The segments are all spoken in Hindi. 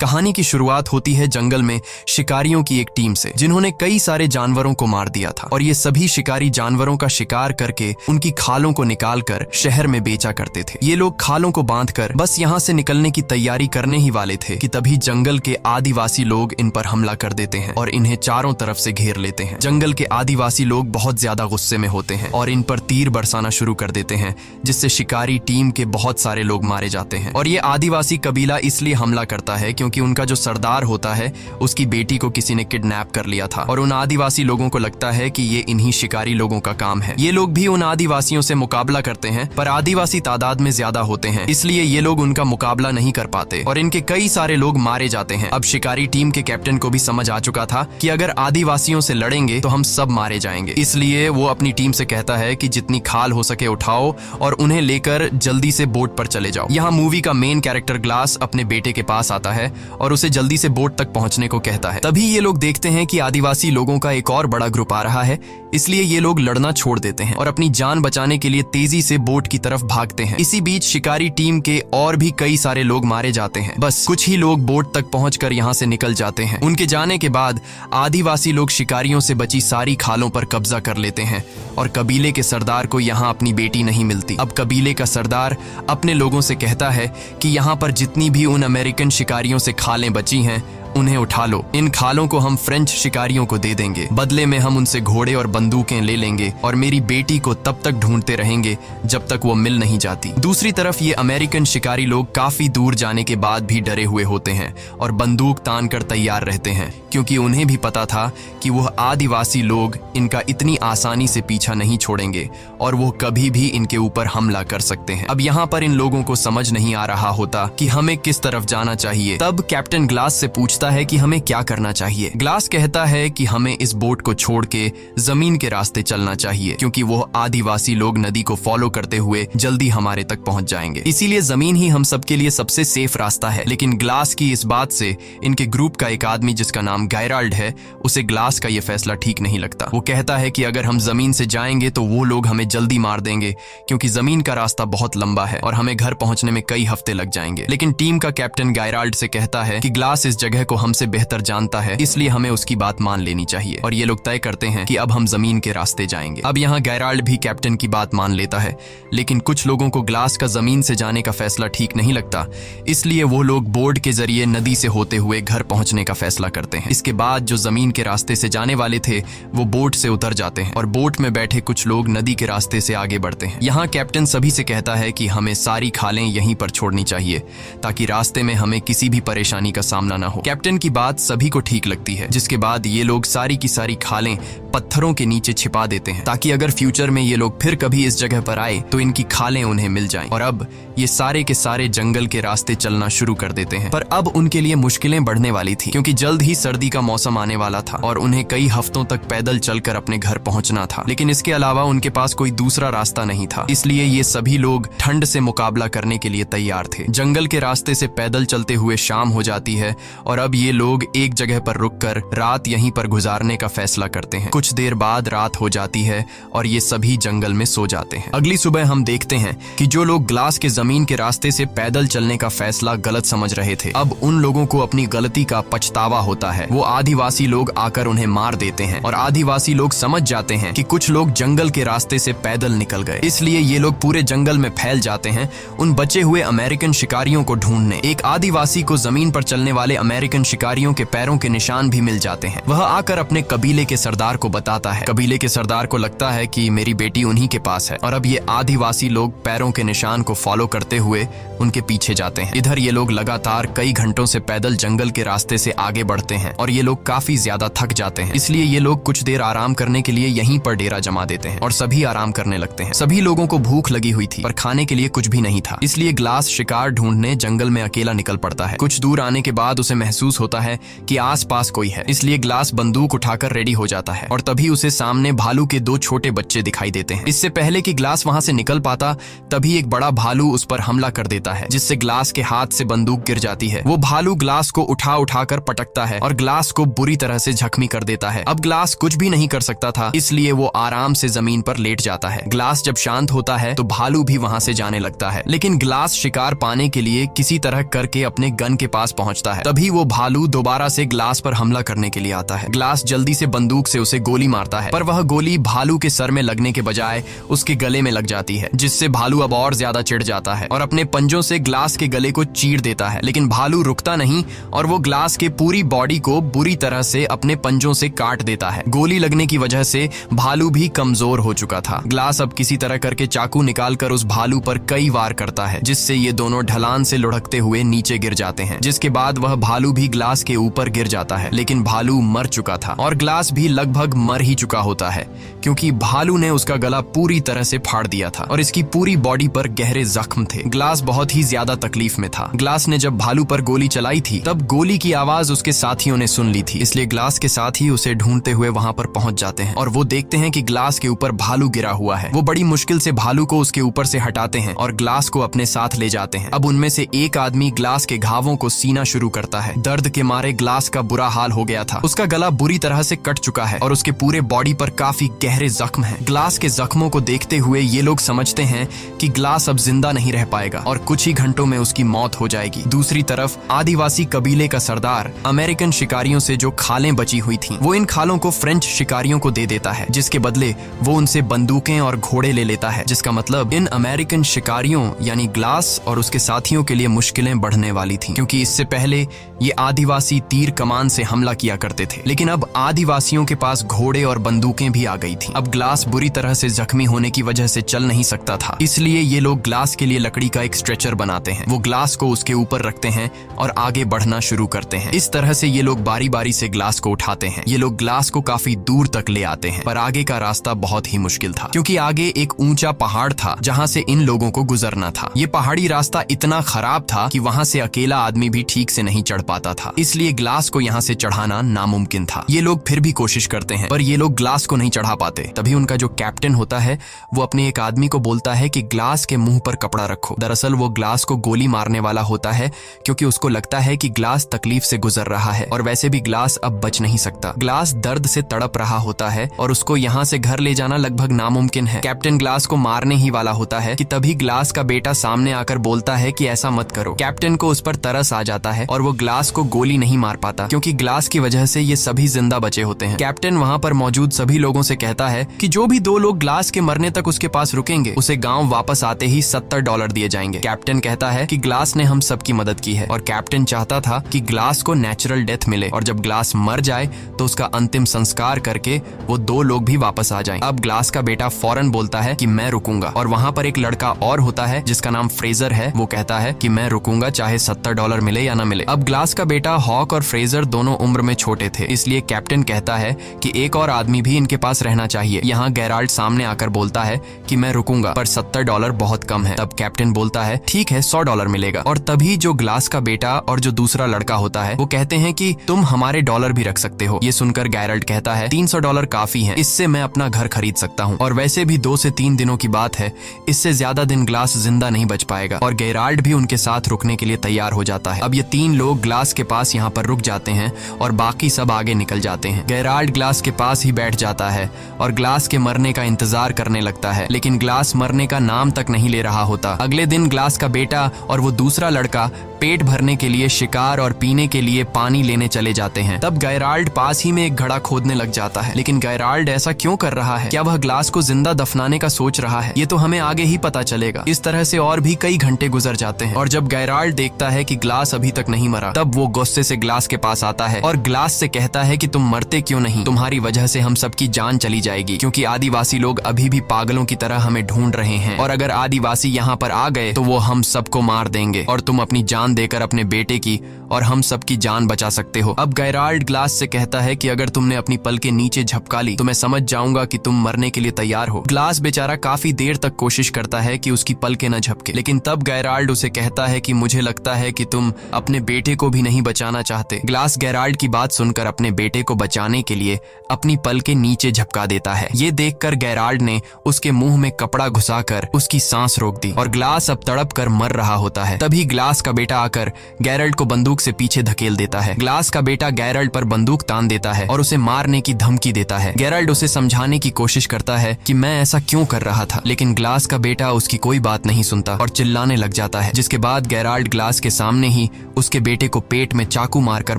कहानी की शुरुआत होती है जंगल में शिकारियों की एक टीम से, जिन्होंने कई सारे जानवरों को मार दिया था और ये सभी शिकारी जानवरों का शिकार करके उनकी खालों को निकालकर शहर में बेचा करते थे। ये लोग खालों को बांधकर बस यहाँ से निकलने की तैयारी करने ही वाले थे कि तभी जंगल के आदिवासी लोग इन पर हमला कर देते हैं और इन्हें चारों तरफ से घेर लेते हैं। जंगल के आदिवासी लोग बहुत ज्यादा गुस्से में होते हैं और इन पर तीर बरसाना शुरू कर देते हैं, जिससे शिकारी टीम के बहुत सारे लोग मारे जाते हैं। और ये आदिवासी कबीला इसलिए हमला करता है क्योंकि उनका जो सरदार होता है उसकी बेटी को किसी ने किडनैप कर लिया था और उन आदिवासी लोगों को लगता है कि ये इन्हीं शिकारी लोगों का काम है। ये लोग भी उन आदिवासियों से मुकाबला करते हैं, पर आदिवासी तादाद में ज्यादा होते हैं, इसलिए ये लोग उनका मुकाबला नहीं कर पाते और इनके कई सारे लोग मारे जाते हैं। अब शिकारी टीम के कैप्टन को भी समझ आ चुका था कि अगर आदिवासियों से लड़ेंगे तो हम सब मारे जाएंगे, इसलिए वो अपनी टीम से कहता है कि जितनी खाल हो सके उठाओ और उन्हें लेकर जल्दी से बोट पर चले जाओ। यहाँ मूवी का मेन कैरेक्टर ग्लास अपने बेटे के पास आता है और उसे जल्दी से बोट तक पहुंचने को कहता है। तभी ये लोग देखते हैं कि आदिवासी लोगों का एक और बड़ा ग्रुप आ रहा है, इसलिए ये लोग लड़ना छोड़ देते हैं और अपनी जान बचाने के लिए तेजी से बोट की तरफ भागते हैं। इसी बीच शिकारी टीम के और भी कई सारे लोग मारे जाते हैं। बस कुछ ही लोग बोट तक पहुंचकर यहाँ से निकल जाते हैं। उनके जाने के बाद आदिवासी लोग शिकारियों से बची सारी खालों पर कब्जा कर लेते हैं और कबीले के सरदार को यहाँ अपनी बेटी नहीं मिलती। अब कबीले का सरदार अपने लोगों से कहता है कि यहाँ पर जितनी भी उन अमेरिकन शिकारियों से खालें बची हैं उन्हें उठा लो। इन खालों को हम फ्रेंच शिकारियों को दे देंगे, बदले में हम उनसे घोड़े और बंदूकें ले लेंगे और मेरी बेटी को तब तक ढूंढते रहेंगे जब तक वो मिल नहीं जाती। दूसरी तरफ ये अमेरिकन शिकारी लोग काफी दूर जाने के बाद भी डरे हुए होते हैं और बंदूक तान कर तैयार रहते हैं, क्योंकि उन्हें भी पता था कि वह आदिवासी लोग इनका इतनी आसानी से पीछा नहीं छोड़ेंगे और वो कभी भी इनके ऊपर हमला कर सकते हैं। अब यहाँ पर इन लोगों को समझ नहीं आ रहा होता कि हमें किस तरफ जाना चाहिए। तब कैप्टन ग्लास से पूछता है कि हमें क्या करना चाहिए। ग्लास कहता है कि हमें इस बोट को छोड़ के जमीन के रास्ते चलना चाहिए, क्योंकि वो आदिवासी लोग नदी को फॉलो करते हुए जल्दी हमारे तक पहुंच जाएंगे, इसीलिए जमीन ही हम सबके लिए सबसे सेफ रास्ता है। लेकिन ग्लास की इस बात से इनके ग्रुप का एक आदमी जिसका नाम गैराल्ड है, उसे ग्लास का ये फैसला ठीक नहीं लगता। वो कहता है कि अगर हम जमीन से जाएंगे तो वो लोग हमें जल्दी मार देंगे, क्योंकि जमीन का रास्ता बहुत लंबा है और हमें घर पहुंचने में कई हफ्ते लग जाएंगे। लेकिन टीम का कैप्टन गैराल्ड से कहता है कि ग्लास इस जगह को हमसे बेहतर जानता है, इसलिए हमें उसकी बात मान लेनी चाहिए और ये लोग तय करते हैं कि अब हम जमीन के रास्ते जाएंगे। अब यहाँ गैराल्ड भी कैप्टन की बात मान लेता है, लेकिन कुछ लोगों को ग्लास का जमीन से जाने का फैसला ठीक नहीं लगता, इसलिए वो लोग बोट के जरिए नदी से होते हुए घर पहुंचने का फैसला करते हैं। इसके बाद जो जमीन के रास्ते से जाने वाले थे वो बोट से उतर जाते हैं और बोट में बैठे कुछ लोग नदी के रास्ते से आगे बढ़ते हैं। यहाँ कैप्टन सभी से कहता है कि हमें सारी खालें यहीं पर छोड़नी चाहिए ताकि रास्ते में हमें किसी भी परेशानी का सामना न हो। कैप्टन की बात सभी को ठीक लगती है, जिसके बाद ये लोग सारी की सारी खालें पत्थरों के नीचे छिपा देते हैं ताकि अगर फ्यूचर में ये लोग फिर कभी इस जगह पर आए तो इनकी खालें उन्हें मिल जाएं। और अब ये सारे के सारे जंगल के रास्ते चलना शुरू कर देते हैं। पर अब उनके लिए मुश्किलें बढ़ने वाली थी, क्योंकि जल्द ही सर्दी का मौसम आने वाला था और उन्हें कई हफ्तों तक पैदल चलकर अपने घर पहुंचना था। लेकिन इसके अलावा उनके पास कोई दूसरा रास्ता नहीं था, इसलिए ये सभी लोग ठंड से मुकाबला करने के लिए तैयार थे। जंगल के रास्ते से पैदल चलते हुए शाम हो जाती है और अब ये लोग एक जगह पर रुककर रात यहीं पर गुजारने का फैसला करते हैं। कुछ देर बाद रात हो जाती है और ये सभी जंगल में सो जाते हैं। अगली सुबह हम देखते हैं कि जो लोग ग्लास के जमीन के रास्ते से पैदल चलने का फैसला गलत समझ रहे थे, अब उन लोगों को अपनी गलती का पछतावा होता है। वो आदिवासी लोग आकर उन्हें मार देते हैं और आदिवासी लोग समझ जाते हैं कि कुछ लोग जंगल के रास्ते से पैदल निकल गए, इसलिए ये लोग पूरे जंगल में फैल जाते हैं उन बचे हुए अमेरिकन शिकारियों को ढूंढने। एक आदिवासी को जमीन पर चलने वाले अमेरिकन शिकारियों के पैरों के निशान भी मिल जाते हैं। वह आकर अपने कबीले के सरदार को बताता है। कबीले के सरदार को लगता है कि मेरी बेटी उन्हीं के पास है और अब ये आदिवासी लोग पैरों के निशान को फॉलो करते हुए उनके पीछे जाते हैं। इधर ये लोग लगातार कई घंटों से पैदल जंगल के रास्ते से आगे बढ़ते हैं और ये लोग काफी ज्यादा थक जाते हैं, इसलिए ये लोग कुछ देर आराम करने के लिए यहीं पर डेरा जमा देते हैं और सभी आराम करने लगते हैं। सभी लोगों को भूख लगी हुई थी पर खाने के लिए कुछ भी नहीं था, इसलिए ग्लास शिकार ढूंढने जंगल में अकेला निकल पड़ता है। कुछ दूर आने के बाद उसे महसूस महसूस होता है कि आसपास कोई है, इसलिए ग्लास बंदूक उठाकर रेडी हो जाता है और तभी उसे सामने भालू के 2 छोटे बच्चे दिखाई देते हैं। इससे पहले कि ग्लास वहां से निकल पाता तभी एक बड़ा भालू उस पर हमला कर देता है, जिससे ग्लास के हाथ से बंदूक गिर जाती है। वो भालू ग्लास को उठाकर पटकता है और ग्लास को बुरी तरह से जख्मी कर देता है। अब ग्लास कुछ भी नहीं कर सकता था, इसलिए वो आराम से जमीन पर लेट जाता है। ग्लास जब शांत होता है तो भालू भी वहां से जाने लगता है, लेकिन ग्लास शिकार पाने के लिए किसी तरह करके अपने गन के पास पहुंचता है। तभी वो भालू दोबारा से ग्लास पर हमला करने के लिए आता है। ग्लास जल्दी से बंदूक से उसे गोली मारता है, पर वह गोली भालू के सर में लगने के बजाय उसके गले में लग जाती है, जिससे भालू अब और ज्यादा चिढ़ जाता है और अपने पंजों से ग्लास के गले को चीर देता है। लेकिन भालू रुकता नहीं और वो ग्लास के पूरी बॉडी को बुरी तरह से अपने पंजों से काट देता है। गोली लगने की वजह से भालू भी कमजोर हो चुका था। ग्लास अब किसी तरह करके चाकू निकालकर उस भालू पर कई वार करता है, जिससे ये दोनों ढलान से लुढ़कते हुए नीचे गिर जाते हैं, जिसके बाद वह भालू भी ग्लास के ऊपर गिर जाता है। लेकिन भालू मर चुका था और ग्लास भी लगभग मर ही चुका होता है, क्योंकि भालू ने उसका गला पूरी तरह से फाड़ दिया था और इसकी पूरी बॉडी पर गहरे जख्म थे। ग्लास बहुत ही ज्यादा तकलीफ में था। ग्लास ने जब भालू पर गोली चलाई थी तब गोली की आवाज उसके साथियों ने सुन ली थी, इसलिए ग्लास के साथी उसे ढूंढते हुए वहां पर पहुंच जाते हैं और वो देखते हैं कि ग्लास के ऊपर भालू गिरा हुआ है। वो बड़ी मुश्किल से भालू को उसके ऊपर से हटाते हैं और ग्लास को अपने साथ ले जाते हैं। अब उनमें से एक आदमी ग्लास के घावों को सीना शुरू करता है। दर्द के मारे ग्लास का बुरा हाल हो गया था। उसका गला बुरी तरह से कट चुका है और उसके पूरे बॉडी पर काफी गहरे जख्म हैं। ग्लास के जख्मों को देखते हुए ये लोग समझते हैं कि ग्लास अब जिंदा नहीं रह पाएगा और कुछ ही घंटों में उसकी मौत हो जाएगी। दूसरी तरफ आदिवासी कबीले का सरदार अमेरिकन शिकारियों से जो खालें बची हुई थीं, वो इन खालों को फ्रेंच शिकारियों को दे देता है, जिसके बदले वो उनसे बंदूकें और घोड़े ले लेता है, जिसका मतलब इन अमेरिकन शिकारियों यानी ग्लास और उसके साथियों के लिए मुश्किलें बढ़ने वाली थीं, क्योंकि इससे पहले ये आदिवासी तीर कमान से हमला किया करते थे, लेकिन अब आदिवासियों के पास घोड़े और बंदूकें भी आ गई थीं। अब ग्लास बुरी तरह से जख्मी होने की वजह से चल नहीं सकता था, इसलिए ये लोग ग्लास के लिए लकड़ी का एक स्ट्रेचर बनाते हैं। वो ग्लास को उसके ऊपर रखते हैं और आगे बढ़ना शुरू करते हैं। इस तरह से ये लोग बारी बारी से ग्लास को उठाते हैं। ये लोग ग्लास को काफी दूर तक ले आते हैं, पर आगे का रास्ता बहुत ही मुश्किल था, क्योंकि आगे एक ऊंचा पहाड़ था जहां से इन लोगों को गुजरना था। ये पहाड़ी रास्ता इतना खराब था कि वहां से अकेला आदमी भी ठीक से नहीं चढ़ पाता था, इसलिए ग्लास को यहाँ से चढ़ाना नामुमकिन था। ये लोग फिर भी कोशिश करते हैं, पर ये लोग ग्लास को नहीं चढ़ा पाते। तभी उनका जो कैप्टन होता है वो अपने एक आदमी को बोलता है कि ग्लास के मुंह पर कपड़ा रखो। दरअसल वो ग्लास को गोली मारने वाला होता है, क्योंकि उसको लगता है कि ग्लास तकलीफ से गुजर रहा है और वैसे भी ग्लास अब बच नहीं सकता। ग्लास दर्द से तड़प रहा होता है और उसको यहाँ से घर ले जाना लगभग नामुमकिन है। कैप्टन ग्लास को मारने ही वाला होता है कि तभी ग्लास का बेटा सामने आकर बोलता है कि ऐसा मत करो। कैप्टन को उस पर तरस आ जाता है और वो ग्लास को गोली नहीं मार पाता, क्योंकि ग्लास की वजह से ये सभी जिंदा बचे होते हैं। कैप्टन वहाँ पर मौजूद सभी लोगों से कहता है कि जो भी 2 लोग ग्लास के मरने तक उसके पास रुकेंगे उसे गाँव वापस आते ही $70 दिए जाएंगे। कैप्टन कहता है कि ग्लास ने हम सबकी मदद की है और कैप्टन चाहता था कि ग्लास को नेचुरल डेथ मिले और जब ग्लास मर जाए तो उसका अंतिम संस्कार करके वो 2 लोग भी वापस आ जाएं। अब ग्लास का बेटा फौरन बोलता है कि मैं रुकूंगा, और वहाँ पर एक लड़का और होता है जिसका नाम फ्रेजर है। वो कहता है कि मैं रुकूंगा चाहे $70 मिले या ना मिले। अब ग्लास का बेटा हॉक और फ्रेजर दोनों उम्र में छोटे थे, इसलिए कैप्टन कहता है कि एक और आदमी भी इनके पास रहना चाहिए। यहाँ गेराल्ड सामने आकर बोलता है कि मैं रुकूंगा, पर $70 बहुत कम है। तब कैप्टन बोलता है ठीक है, $100 मिलेगा। और तभी जो ग्लास का बेटा और जो दूसरा लड़का होता है वो कहते हैं कि तुम हमारे डॉलर भी रख सकते हो। ये सुनकर गेराल्ड कहता है $300 काफी है, इससे मैं अपना घर खरीद सकता हूँ, और वैसे भी 2 से 3 दिनों की बात है, इससे ज्यादा दिन ग्लास जिंदा नहीं बच पाएगा। और गेराल्ड भी उनके साथ रुकने के लिए तैयार हो जाता है। अब ये 3 लोग ग्लास के पास यहाँ पर रुक जाते हैं और बाकी सब आगे निकल जाते हैं। गेराल्ड ग्लास के पास ही बैठ जाता है और ग्लास के मरने का इंतजार करने लगता है, लेकिन ग्लास मरने का नाम तक नहीं ले रहा होता। अगले दिन ग्लास का बेटा और वो दूसरा लड़का पेट भरने के लिए शिकार और पीने के लिए पानी लेने चले जाते हैं। तब गेराल्ड पास ही में एक घड़ा खोदने लग जाता है, लेकिन गेराल्ड ऐसा क्यों कर रहा है? क्या वह ग्लास को जिंदा दफनाने का सोच रहा है? ये तो हमें आगे ही पता चलेगा। इस तरह से और भी कई घंटे गुजर जाते हैं और जब गेराल्ड देखता है कि ग्लास अभी तक नहीं मरा, तब वो गुस्से से ग्लास के पास आता है और ग्लास से कहता है कि तुम मरते क्यों नहीं? तुम्हारी वजह से हम सबकी जान चली जाएगी, क्योंकि आदिवासी लोग अभी भी पागलों की तरह हमें ढूंढ रहे हैं, और अगर आदिवासी यहाँ पर आ गए तो वो हम सबको मार देंगे और तुम अपनी जान जान देकर अपने बेटे की और हम सबकी जान बचा सकते हो। अब गेराल्ड ग्लास से कहता है कि अगर तुमने अपनी पल के नीचे झपका ली तो मैं समझ जाऊंगा कि तुम मरने के लिए तैयार हो। ग्लास बेचारा काफी देर तक कोशिश करता है कि उसकी पलकें न झपके, लेकिन तब गेराल्ड उसे कहता है कि मुझे लगता है कि तुम अपने बेटे को भी नहीं बचाना चाहते। ग्लास गेराल्ड की बात सुनकर अपने बेटे को बचाने के लिए अपनी पलकें नीचे झपका देता है। ये देखकर गेराल्ड ने उसके मुंह में कपड़ा घुसाकर उसकी सांस रोक दी और ग्लास अब तड़प कर मर रहा होता है। तभी ग्लास का बेटा आकर गेराल्ड को बंदूक से पीछे धकेल देता है। ग्लास का बेटा गेराल्ड पर बंदूक तान देता है और उसे मारने की धमकी देता है। गेराल्ड उसे समझाने की कोशिश करता है कि मैं ऐसा क्यों कर रहा था, लेकिन ग्लास का बेटा उसकी कोई बात नहीं सुनता और चिल्लाने लग जाता है, जिसके बाद गेराल्ड ग्लास के सामने ही उसके बेटे को पेट में चाकू मारकर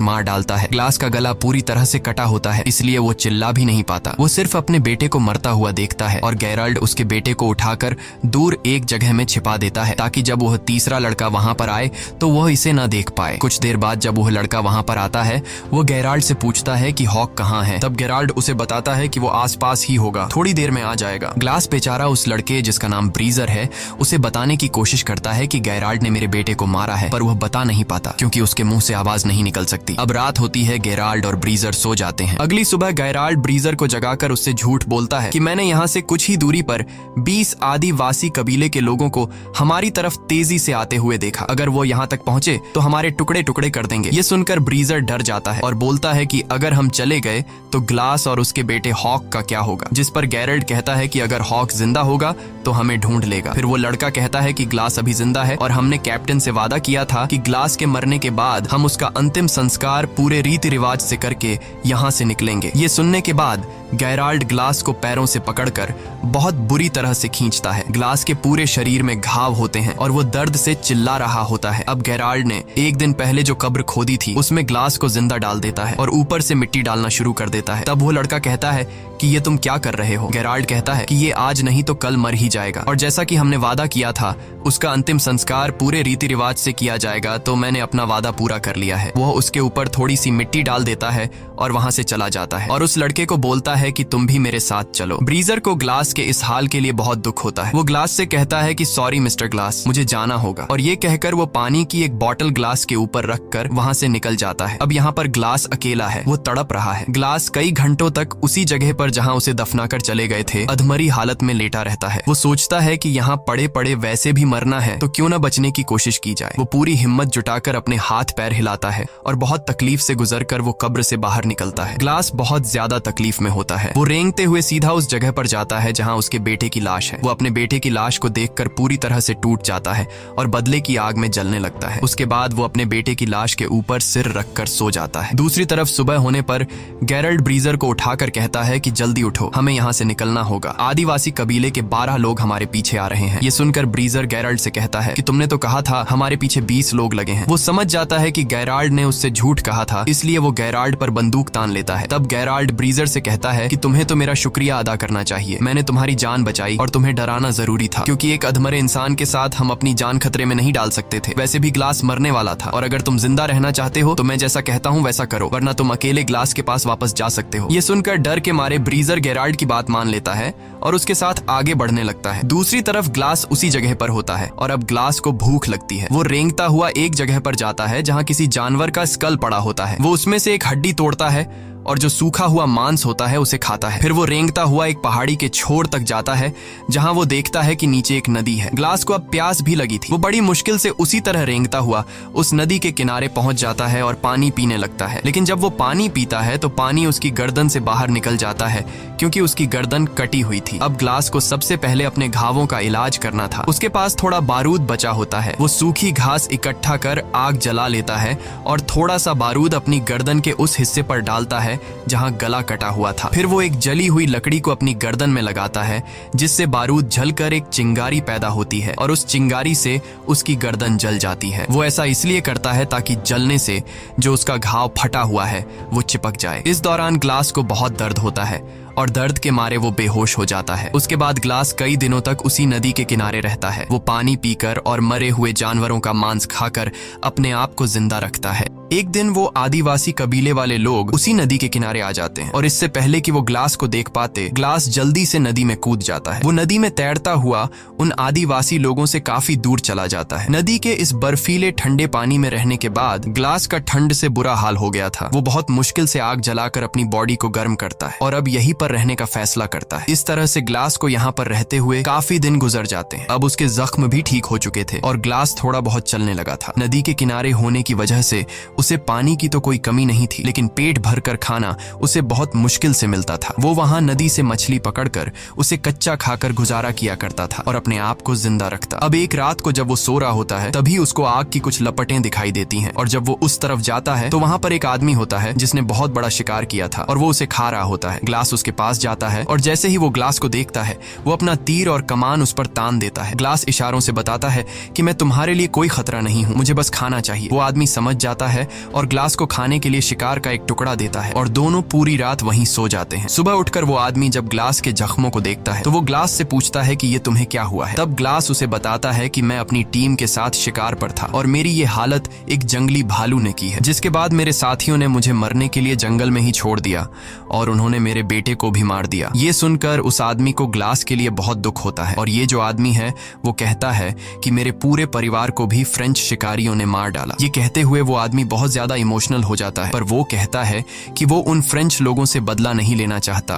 मार डालता है। ग्लास का गला पूरी तरह से कटा होता है, इसलिए वो चिल्ला भी नहीं पाता। वो सिर्फ अपने बेटे को मरता हुआ देखता है और गेराल्ड उसके बेटे को उठाकर दूर एक जगह में छिपा देता है ताकि जब वह तीसरा लड़का वहां पर आए तो वह इसे न देख पाए। कुछ देर बाद जब वह लड़का वहां पर आता है, वो गेराल्ड से पूछता है कि हॉक कहाँ है। तब गेराल्ड उसे बताता है कि वो आसपास ही होगा, थोड़ी देर में आ जाएगा। ग्लास बेचारा उस लड़के जिसका नाम ब्रीजर है उसे बताने की कोशिश करता है कि गेराल्ड ने मेरे बेटे को मारा है, पर वह बता नहीं पाता क्योंकि उसके मुंह से आवाज नहीं निकल सकती। अब रात होती है, गेराल्ड और ब्रीजर सो जाते हैं। अगली सुबह गेराल्ड ब्रीजर को जगाकर उससे झूठ बोलता है कि मैंने यहाँ से कुछ ही दूरी पर 20 आदिवासी कबीले के लोगों को हमारी तरफ तेजी से आते हुए देखा। अगर वो यहाँ तक पहुंचे तो हमारे टुकड़े टुकड़े कर देंगे। ये सुनकर ब्रीजर डर जाता है और बोलता है कि अगर हम चले गए तो ग्लास और उसके बेटे हॉक का क्या होगा, जिस पर गेराल्ड कहता है कि अगर हॉक जिंदा होगा तो हमें ढूंढ लेगा। फिर वो लड़का कहता है कि ग्लास अभी जिंदा है और हमने कैप्टन से वादा किया था कि ग्लास के मरने के बाद हम उसका अंतिम संस्कार पूरे रीति रिवाज से करके यहाँ से निकलेंगे। ये सुनने के बाद गेराल्ड ग्लास को पैरों से पकड़कर बहुत बुरी तरह से खींचता है। ग्लास के पूरे शरीर में घाव होते हैं और वो दर्द से चिल्ला रहा होता है। अब गेराल्ड ने एक दिन पहले जो कब्र खोदी थी उसमें ग्लास को जिंदा डाल देता है और ऊपर से मिट्टी डालना शुरू कर देता है। तब वो लड़का कहता है कि ये तुम क्या कर रहे हो। गेराल्ड कहता है कि ये आज नहीं तो कल मर ही जाएगा और जैसा कि हमने वादा किया था उसका अंतिम संस्कार पूरे रीति रिवाज से किया जाएगा, तो मैंने अपना वादा पूरा कर लिया है। वो उसके ऊपर थोड़ी सी मिट्टी डाल देता है और वहां से चला जाता है और उस लड़के को बोलता है कि तुम भी मेरे साथ चलो। ब्रीजर को ग्लास के इस हाल के लिए बहुत दुख होता है। वो ग्लास से कहता है कि सॉरी मिस्टर ग्लास, मुझे जाना होगा, और ये कहकर वो पानी की एक बॉटल ग्लास के ऊपर रखकर वहां से निकल जाता है। अब यहाँ पर ग्लास अकेला है, वो तड़प रहा है। ग्लास कई घंटों तक उसी जगह पर जहाँ उसे दफनाकर चले गए थे अधमरी हालत में लेटा रहता है। वो सोचता है कि यहाँ पड़े पड़े वैसे भी मरना है तो क्यों न बचने की कोशिश की जाए। वो पूरी हिम्मत जुटाकर अपने हाथ पैर हिलाता है और बहुत तकलीफ से गुजरकर वो कब्र से बाहर निकलता है। ग्लास बहुत ज्यादा तकलीफ में होता है। वो रेंगते हुए सीधा उस जगह पर जाता है जहाँ उसके बेटे की लाश है। वो अपने बेटे की लाश को देखकर पूरी तरह से टूट जाता है और बदले की आग में जलने लगता है। उसके बाद वो अपने बेटे की लाश के ऊपर सिर रखकर सो जाता है। दूसरी तरफ सुबह होने पर गेराल्ड ब्रीजर को उठाकर कहता है कि जल्दी उठो, हमें यहाँ से निकलना होगा। आदिवासी कबीले के 12 लोग हमारे पीछे आ रहे हैं। ये सुनकर ब्रीजर गेराल्ड से कहता है कि तुमने तो कहा था हमारे पीछे 20 लोग लगे हैं। वो समझ जाता है कि गेराल्ड ने उससे झूठ कहा था, इसलिए वो गेराल्ड पर बंदूक तान लेता है। तब गेराल्ड ब्रीजर से कहता है कि तुम्हें तो मेरा शुक्रिया अदा करना चाहिए। मैंने तुम्हारी जान बचाई और तुम्हें डराना जरूरी था, क्योंकि एक अधमरे इंसान के साथ हम अपनी जान खतरे में नहीं डाल सकते थे। वैसे भी ग्लास मरने वाला था और अगर तुम जिंदा रहना चाहते हो तो मैं जैसा कहता हूँ वैसा करो, वरना तुम अकेले ग्लास के पास वापस जा सकते हो। ये सुनकर डर के मारे ब्रीजर गेराल्ड की बात मान लेता है और उसके साथ आगे बढ़ने लगता है। दूसरी तरफ ग्लास उसी जगह पर होता है और अब ग्लास को भूख लगती है। वो रेंगता हुआ एक जगह पर जाता है जहाँ किसी जानवर का स्कल पड़ा होता है। वो उसमें से एक हड्डी तोड़ता है और जो सूखा हुआ मांस होता है उसे खाता है। फिर वो रेंगता हुआ एक पहाड़ी के छोर तक जाता है जहां वो देखता है कि नीचे एक नदी है। ग्लास को अब प्यास भी लगी थी। वो बड़ी मुश्किल से उसी तरह रेंगता हुआ उस नदी के किनारे पहुंच जाता है और पानी पीने लगता है। लेकिन जब वो पानी पीता है तो पानी उसकी गर्दन से बाहर निकल जाता है क्योंकि उसकी गर्दन कटी हुई थी। अब ग्लास को सबसे पहले अपने घावों का इलाज करना था। उसके पास थोड़ा बारूद बचा होता है। वो सूखी घास इकट्ठा कर आग जला लेता है और थोड़ा सा बारूद अपनी गर्दन के उस हिस्से पर डालता है जहां गला कटा हुआ था। फिर वो एक जली हुई लकड़ी को अपनी गर्दन में लगाता है जिससे बारूद जलकर एक चिंगारी पैदा होती है और उस चिंगारी से उसकी गर्दन जल जाती है। वो ऐसा इसलिए करता है ताकि जलने से जो उसका घाव फटा हुआ है वो चिपक जाए। इस दौरान ग्लास को बहुत दर्द होता है और दर्द के मारे वो बेहोश हो जाता है। उसके बाद ग्लास कई दिनों तक उसी नदी के किनारे रहता है। वो पानी पीकर और मरे हुए जानवरों का मांस खाकर अपने आप को जिंदा रखता है। एक दिन वो आदिवासी कबीले वाले लोग उसी नदी के किनारे आ जाते हैं और इससे पहले कि वो ग्लास को देख पाते, ग्लास जल्दी से नदी में कूद जाता है। वो नदी में तैरता हुआ उन आदिवासी लोगों से काफी दूर चला जाता है। नदी के इस बर्फीले ठंडे पानी में रहने के बाद ग्लास का ठंड से बुरा हाल हो गया था। वो बहुत मुश्किल से आग जलाकर अपनी बॉडी को गर्म करता है और अब यहीं पर रहने का फैसला करता है। इस तरह से ग्लास को यहाँ पर रहते हुए काफी दिन गुजर जाते हैं। अब उसके जख्म भी ठीक हो चुके थे और ग्लास थोड़ा बहुत चलने लगा था। नदी के किनारे होने की वजह से उसे पानी की तो कोई कमी नहीं थी, लेकिन पेट भरकर खाना उसे बहुत मुश्किल से मिलता था। वो वहां नदी से मछली पकड़कर उसे कच्चा खाकर गुजारा किया करता था और अपने आप को जिंदा रखता। अब एक रात को जब वो सो रहा होता है तभी उसको आग की कुछ लपटें दिखाई देती हैं और जब वो उस तरफ जाता है तो वहां पर एक आदमी होता है जिसने बहुत बड़ा शिकार किया था और वो उसे खा रहा होता है। ग्लास उसके पास जाता है और जैसे ही वो ग्लास को देखता है वो अपना तीर और कमान उस पर तान देता है। ग्लास इशारों से बताता है कि मैं तुम्हारे लिए कोई खतरा नहीं हूँ, मुझे बस खाना चाहिए। वो आदमी समझ जाता है और ग्लास को खाने के लिए शिकार का एक टुकड़ा देता है और दोनों पूरी रात वहीं सो जाते हैं। सुबह उठकर वो आदमी जब ग्लास के जख्मों को देखता है तो वो ग्लास से पूछता है कि ये तुम्हें क्या हुआ है। तब ग्लास उसे बताता है कि मैं अपनी टीम के साथ शिकार पर था और मेरी ये हालत एक जंगली भालू ने की है, जिसके बाद मेरे साथियों ने मुझे मरने के लिए जंगल में ही छोड़ दिया और उन्होंने मेरे बेटे को भी मार दिया। ये सुनकर उस आदमी को ग्लास के लिए बहुत दुख होता है और ये जो आदमी है वो कहता है कि मेरे पूरे परिवार को भी फ्रेंच शिकारियों ने मार डाला। ये कहते हुए वो आदमी बहुत ज्यादा इमोशनल हो जाता है, पर वो कहता है कि वो उन फ्रेंच लोगों से बदला नहीं लेना चाहता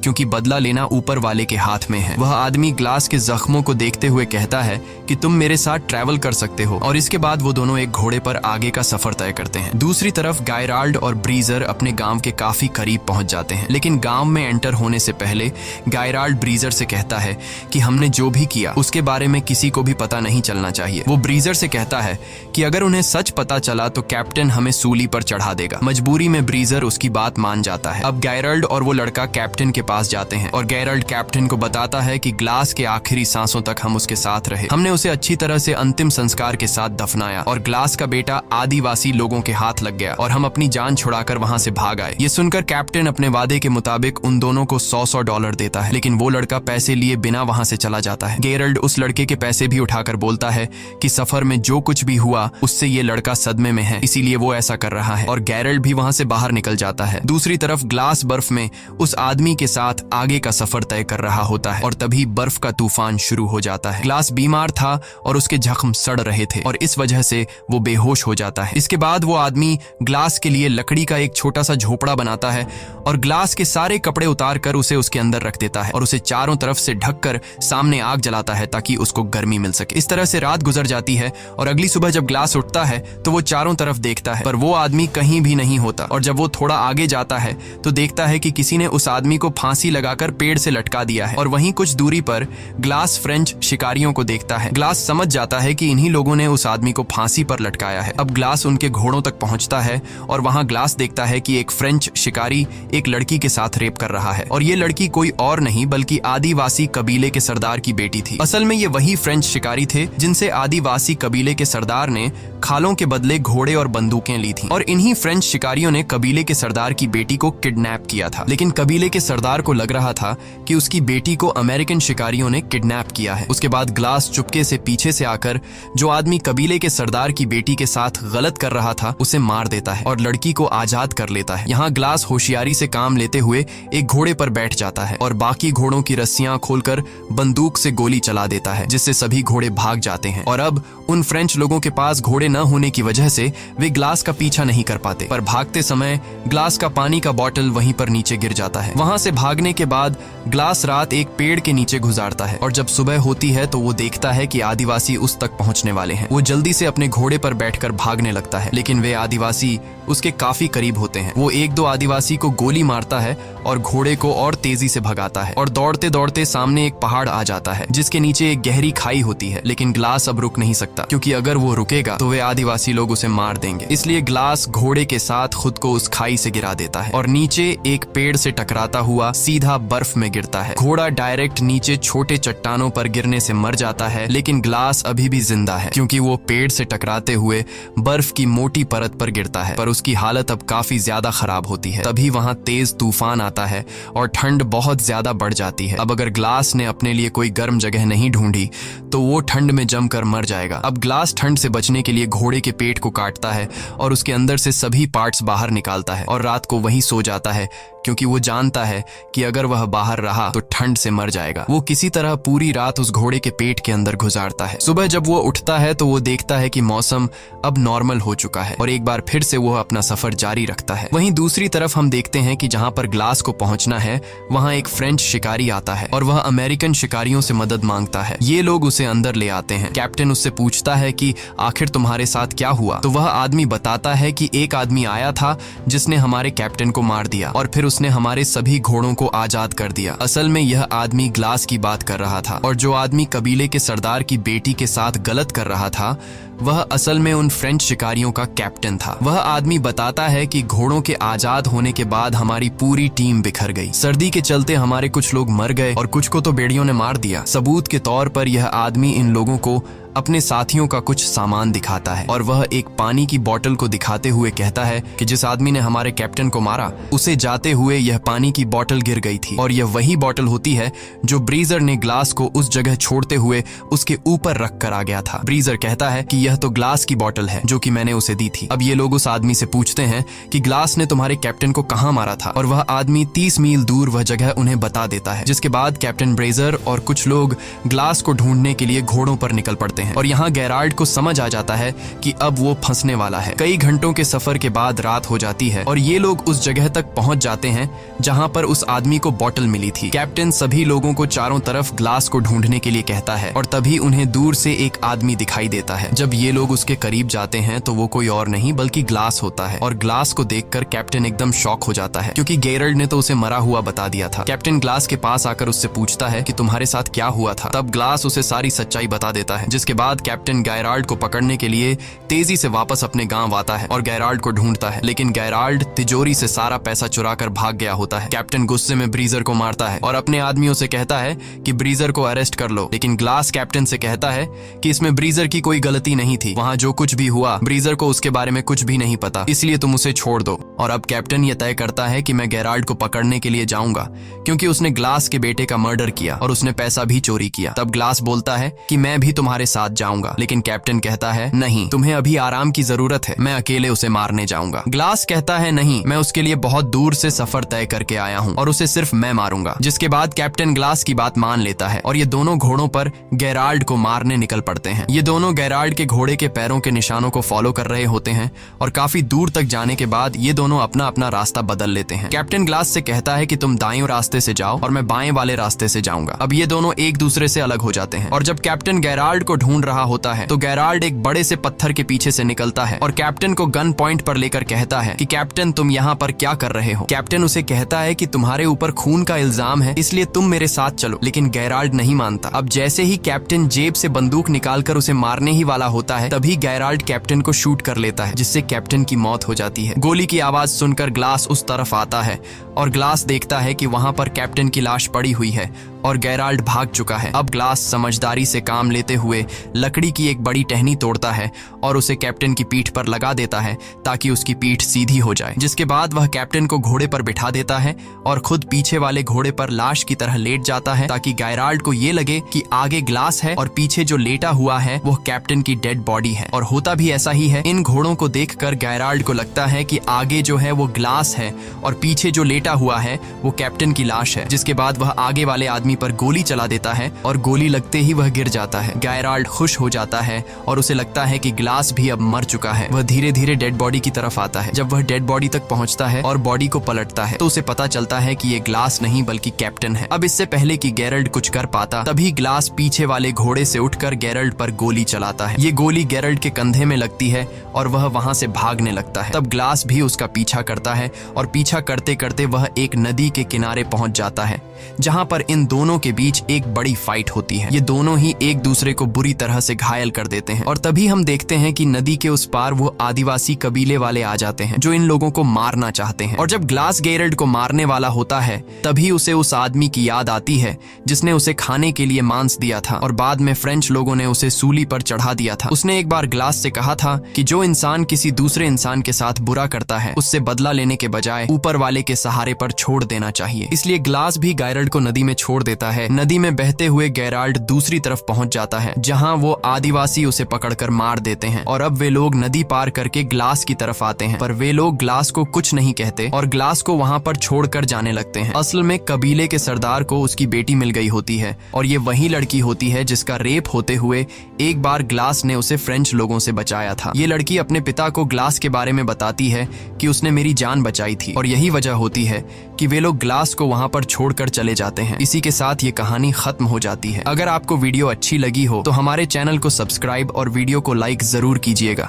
क्योंकि बदला लेना ऊपर वाले के हाथ में है। वह आदमी ग्लास के जख्मों को देखते हुए कहता है कि तुम मेरे साथ ट्रैवल कर सकते हो और इसके बाद वो दोनों एक घोड़े पर आगे का सफर तय करते हैं। दूसरी तरफ गायराल्ड और ब्रीजर अपने गांव के काफी करीब पहुंच जाते हैं, लेकिन गांव में एंटर होने से पहले गायराल्ड ब्रीजर से कहता है कि हमने जो भी किया उसके बारे में किसी को भी पता नहीं चलना चाहिए। वो ब्रीजर से कहता है कि अगर उन्हें सच पता चला तो कैप्टन हमें सूली पर चढ़ा देगा। मजबूरी में ब्रीजर उसकी बात मान जाता है। अब गैरल्ड और वो लड़का कैप्टन के पास जाते हैं और गैरल्ड कैप्टन को बताता है कि ग्लास के आखिरी सांसों तक हम उसके साथ रहे, हमने उसे अच्छी तरह से अंतिम संस्कार के साथ दफनाया और ग्लास का बेटा आदिवासी लोगों के हाथ लग गया और हम अपनी जान छुड़ाकर वहां से भाग आए। ये सुनकर कैप्टन अपने वादे के मुताबिक उन दोनों को $100 देता है, लेकिन वो लड़का पैसे लिए बिना वहां से चला जाता है। गैरल्ड उस लड़के के पैसे भी उठाकर बोलता है कि सफर में जो कुछ भी हुआ उससे ये लड़का सदमे में है, इसीलिए वो ऐसा कर रहा है और गैरल्ड भी वहां से बाहर निकल जाता है। दूसरी तरफ ग्लास बर्फ में उस आदमी के साथ आगे का सफर तय कर रहा होता है और तभी बर्फ का तूफान शुरू हो जाता है। ग्लास बीमार था और उसके जख्म सड़ रहे थे और इस वजह से वो बेहोश हो जाता है। इसके बाद वो आदमी ग्लास के लिए लकड़ी का एक छोटा सा झोपड़ा बनाता है और ग्लास के सारे कपड़े उतार कर उसे उसके अंदर रख देता है और उसे चारों तरफ से ढककर सामने आग जलाता है ताकि उसको गर्मी मिल सके। इस तरह से रात गुजर जाती है और अगली सुबह जब ग्लास उठता है तो वो चारों तरफ देखता है पर वो आदमी कहीं भी नहीं होता और जब वो थोड़ा आगे जाता है तो देखता है कि किसी ने उस आदमी को फांसी लगाकर पेड़ से लटका दिया है और वहीं कुछ दूरी पर ग्लास फ्रेंच शिकारियों को देखता है। ग्लास समझ जाता है कि इन्हीं लोगों ने उस आदमी को फांसी पर लटकाया है। अब ग्लास उनके घोड़ों तक पहुंचता है और वहां ग्लास देखता है कि एक फ्रेंच शिकारी एक लड़की के साथ रेप कर रहा है और ये लड़की कोई और नहीं बल्कि आदिवासी कबीले के सरदार की बेटी थी। असल में ये वही फ्रेंच शिकारी थे जिनसे आदिवासी कबीले के सरदार ने खालों के बदले घोड़े और बंदूकें ली थी और इन्हीं फ्रेंच शिकारियों ने कबीले के सरदार की बेटी को किडनैप किया था। लेकिन कबीले के सरदार को लग रहा था कि उसकी बेटी को अमेरिकन शिकारियों ने किडनैप किया है। उसके बाद ग्लास चुपके से पीछे से आकर जो आदमी कबीले के सरदार की बेटी के साथ गलत कर रहा था उसे मार देता है और लड़की को आजाद कर लेता है। यहाँ ग्लास होशियारी से काम लेते हुए एक घोड़े पर बैठ जाता है और बाकी घोड़ों की रस्सियां खोलकर बंदूक से गोली चला देता है जिससे सभी घोड़े भाग जाते हैं और अब उन फ्रेंच लोगों के पास घोड़े न होने की वजह से वे ग्लास का पीछा नहीं कर पाते, पर भागते समय ग्लास का पानी का बोतल वहीं पर नीचे गिर जाता है। वहां से भागने के बाद ग्लास रात एक पेड़ के नीचे गुजारता है और जब सुबह होती है तो वो देखता है कि आदिवासी उस तक पहुंचने वाले हैं। वो जल्दी से अपने घोड़े पर बैठकर भागने लगता है, लेकिन वे आदिवासी उसके काफी करीब होते हैं। वो एक दो आदिवासी को गोली मारता है और घोड़े को और तेजी से भगाता है और दौड़ते दौड़ते सामने एक पहाड़ आ जाता है जिसके नीचे एक गहरी खाई होती है। लेकिन ग्लास अब रुक नहीं सकता क्योंकि अगर वो रुकेगा तो वे आदिवासी लोग उसे मार देंगे। इसलिए ग्लास घोड़े के साथ खुद को उस खाई से गिरा देता है और नीचे एक पेड़ से टकराता हुआ सीधा बर्फ में गिरता है। घोड़ा डायरेक्ट नीचे छोटे चट्टानों पर गिरने से मर जाता है, लेकिन ग्लास अभी भी जिंदा है क्योंकि वो पेड़ से टकराते हुए बर्फ की मोटी परत पर गिरता है, पर उसकी हालत अब काफी ज्यादा खराब होती है। तभी वहां तेज तूफान आता जाता है और ठंड बहुत ज्यादा बढ़ जाती है। अब अगर ग्लास ने अपने लिए कोई गर्म जगह नहीं ढूंढी तो वो ठंड में जमकर मर जाएगा। अब ग्लास ठंड से बचने के लिए घोड़े के पेट को काटता है और उसके अंदर से सभी पार्ट्स बाहर निकालता है और रात को वहीं सो जाता है, क्योंकि वो जानता है कि अगर वह बाहर रहा तो ठंड से मर जाएगा। वो किसी तरह पूरी रात उस घोड़े के पेट के अंदर गुजारता है। सुबह जब वो उठता है तो वो देखता है कि मौसम अब नॉर्मल हो चुका है और एक बार फिर से वो अपना सफर जारी रखता है। वहीं दूसरी तरफ हम देखते हैं कि जहां पर ग्लास को पहुंचना है वहां एक फ्रेंच शिकारी आता है और वह अमेरिकन शिकारियों से मदद मांगता है। ये लोग उसे अंदर ले आते हैं। कैप्टन उससे पूछता है कि आखिर तुम्हारे साथ क्या हुआ? तो वह आदमी बताता है कि एक आदमी आया था जिसने हमारे कैप्टन को मार दिया और फिर उसने हमारे सभी घोड़ों को आजाद कर दिया। असल में यह आदमी ग्लास की बात कर रहा था और जो आदमी कबीले के सरदार की बेटी के साथ गलत कर रहा था वह असल में उन फ्रेंच शिकारियों का कैप्टन था। वह आदमी बताता है कि घोड़ों के आजाद होने के बाद हमारी पूरी टीम बिखर गई। सर्दी के चलते हमारे कुछ लोग मर गए और कुछ को तो बेड़ियों ने मार दिया। सबूत के तौर पर यह आदमी इन लोगों को अपने साथियों का कुछ सामान दिखाता है और वह एक पानी की बोतल को दिखाते हुए कहता है कि जिस आदमी ने हमारे कैप्टन को मारा उसे जाते हुए यह पानी की बोतल गिर गई थी और यह वही बोतल होती है जो ब्रीजर ने ग्लास को उस जगह छोड़ते हुए उसके ऊपर रख कर आ गया था। ब्रीजर कहता है कि यह तो ग्लास की बोतल है जो कि मैंने उसे दी थी। अब ये लोग उस आदमी से पूछते हैं कि ग्लास ने तुम्हारे कैप्टन को कहाँ मारा था और वह आदमी 30 मील दूर वह जगह उन्हें बता देता है। जिसके बाद कैप्टन ब्रेजर और कुछ लोग ग्लास को ढूंढने के लिए घोड़ों पर निकल पड़ते हैं और यहाँ गेराल्ड को समझ आ जाता है कि अब वो फंसने वाला है। कई घंटों के सफर के बाद रात हो जाती है और ये लोग उस जगह तक पहुंच जाते हैं जहां पर उस आदमी को बोतल मिली थी। कैप्टन सभी लोगों को चारों तरफ ग्लास को ढूंढने के लिए कहता है और तभी उन्हें दूर से एक आदमी दिखाई देता है। जब ये लोग उसके करीब जाते हैं तो वो कोई और नहीं बल्कि ग्लास होता है और ग्लास को देखकर कैप्टन एकदम शॉक हो जाता है, क्योंकि गेराल्ड ने तो उसे मरा हुआ बता दिया था। कैप्टन ग्लास के पास आकर उससे पूछता है कि तुम्हारे साथ क्या हुआ था। तब ग्लास उसे सारी सच्चाई बता देता है। जिसके बाद कैप्टन गेराल्ड को पकड़ने के लिए तेजी से वापस अपने गांव आता है और गेराल्ड को ढूंढता है, लेकिन गेराल्ड तिजोरी से सारा पैसा चुराकर भाग गया होता है। कैप्टन गुस्से में ब्रीजर को मारता है और अपने आदमियों से कहता है कि ब्रीजर को अरेस्ट कर लो, लेकिन ग्लास कैप्टन से कहता है कि इसमें ब्रीजर की कोई गलती नहीं थी। वहां जो कुछ भी हुआ ब्रीजर को उसके बारे में कुछ भी नहीं पता, इसलिए तुम उसे छोड़ दो। और अब कैप्टन यह तय करता है कि मैं गेराल्ड को पकड़ने के लिए जाऊंगा, क्योंकि उसने ग्लास के बेटे का मर्डर किया और उसने पैसा भी चोरी किया। तब ग्लास बोलता है कि मैं भी तुम्हारे साथ जाऊंगा, लेकिन कैप्टन कहता है नहीं, तुम्हें अभी आराम की जरूरत है, मैं अकेले उसे मारने जाऊंगा। ग्लास कहता है नहीं, मैं उसके लिए बहुत दूर से सफर तय करके आया हूँ और उसे सिर्फ मैं मारूंगा। जिसके बाद कैप्टन ग्लास की बात मान लेता है और ये दोनों घोड़ों पर गेराल्ड को मारने निकल पड़ते हैं। ये दोनों गेराल्ड के घोड़े के पैरों के निशानों को फॉलो कर रहे होते हैं और काफी दूर तक जाने के बाद ये दोनों अपना अपना रास्ता बदल लेते हैं। कैप्टन ग्लास से कहता है कि तुम दाएं रास्ते से जाओ और मैं बाएं वाले रास्ते से जाऊंगा। अब ये दोनों एक दूसरे से अलग हो जाते हैं और जब कैप्टन गेराल्ड को ढूंढ रहा होता है तो गेराल्ड एक बड़े से पत्थर के पीछे से निकलता है और कैप्टन को गन पॉइंट पर लेकर कहता है कि कैप्टन तुम यहाँ पर क्या कर रहे हो। कैप्टन उसे कहता है कि तुम्हारे ऊपर खून का इल्जाम है, इसलिए तुम मेरे साथ चलो, लेकिन गेराल्ड नहीं मानता। अब जैसे ही कैप्टन जेब से बंदूक निकालकर उसे मारने ही वाला होता है तभी गेराल्ड कैप्टन को शूट कर लेता है, जिससे कैप्टन की मौत हो जाती है। गोली की आवाज सुनकर ग्लास उस तरफ आता है और ग्लास देखता है कि वहां पर कैप्टन की लाश पड़ी हुई है और गेराल्ड भाग चुका है। अब ग्लास समझदारी से काम लेते हुए लकड़ी की एक बड़ी टहनी तोड़ता है और उसे कैप्टन की पीठ पर लगा देता है ताकि उसकी पीठ सीधी हो जाए। जिसके बाद वह कैप्टन को घोड़े पर बिठा देता है और खुद पीछे वाले घोड़े पर लाश की तरह लेट जाता है ताकि गेराल्ड को ये लगे कि आगे ग्लास है और पीछे जो लेटा हुआ है वो कैप्टन की डेड बॉडी है। और होता भी ऐसा ही है। इन घोड़ों को देखकर गेराल्ड को लगता है कि आगे जो है वो ग्लास है और पीछे जो लेटा हुआ है वो कैप्टन की लाश है। जिसके बाद वह आगे वाले आदमी पर गोली चला देता है और गोली लगते ही वह गिर जाता है। गेराल्ड खुश हो जाता है और उसे लगता है कि ग्लास भी अब मर चुका है। वह धीरे धीरे डेड बॉडी की तरफ आता है। जब वह डेड बॉडी तक पहुंचता है और बॉडी को पलटता है तो उसे पता चलता है कि ये ग्लास नहीं बल्कि कैप्टन है। अब इससे पहले कि गेराल्ड कुछ कर पाता तभी ग्लास पीछे वाले घोड़े से उठकर गेराल्ड पर गोली चलाता है। ये गोली गेराल्ड के कंधे में लगती है और वह वहां से भागने लगता है। तब ग्लास भी उसका पीछा करता है और पीछा करते करते वह एक नदी के किनारे पहुंच जाता है जहां पर इन दोनों के बीच एक बड़ी फाइट होती है। ये दोनों ही एक दूसरे को बुरी तरह से घायल कर देते हैं और तभी हम देखते हैं कि नदी के उस पार वो आदिवासी कबीले वाले आ जाते हैं जो इन लोगों को मारना चाहते हैं। और जब ग्लास गेरल्ड को मारने वाला होता है तभी उसे उस आदमी की याद आती है जिसने उसे खाने के लिए मांस दिया था और बाद में फ्रेंच लोगों ने उसे सूली पर चढ़ा दिया था। उसने एक बार ग्लास से कहा था कि जो इंसान किसी दूसरे इंसान के साथ बुरा करता है उससे बदला लेने के बजाय ऊपर वाले के सहारे पर छोड़ देना चाहिए। इसलिए ग्लास भी गेराल्ड को नदी में छोड़ देता है। नदी में बहते हुए गेराल्ड दूसरी तरफ पहुंच जाता है जहां वो आदिवासी उसे पकड़कर मार देते हैं और अब वे लोग नदी पार करके ग्लास की तरफ आते हैं, पर वे लोग ग्लास को कुछ नहीं कहते और ग्लास को वहां पर छोड़कर जाने लगते हैं। असल में कबीले के सरदार को उसकी बेटी मिल गई होती है और ये वही लड़की होती है जिसका रेप होते हुए एक बार ग्लास ने उसे फ्रेंच लोगों से बचाया था। ये लड़की अपने पिता को ग्लास के बारे में बताती है कि उसने मेरी जान बचाई थी और यही वजह होती है कि वे लोग ग्लास को वहां पर छोड़कर चले जाते हैं। इसी के साथ ये कहानी खत्म हो जाती है। अगर आपको वीडियो अच्छी लगी हो तो हमारे चैनल को सब्सक्राइब और वीडियो को लाइक जरूर कीजिएगा।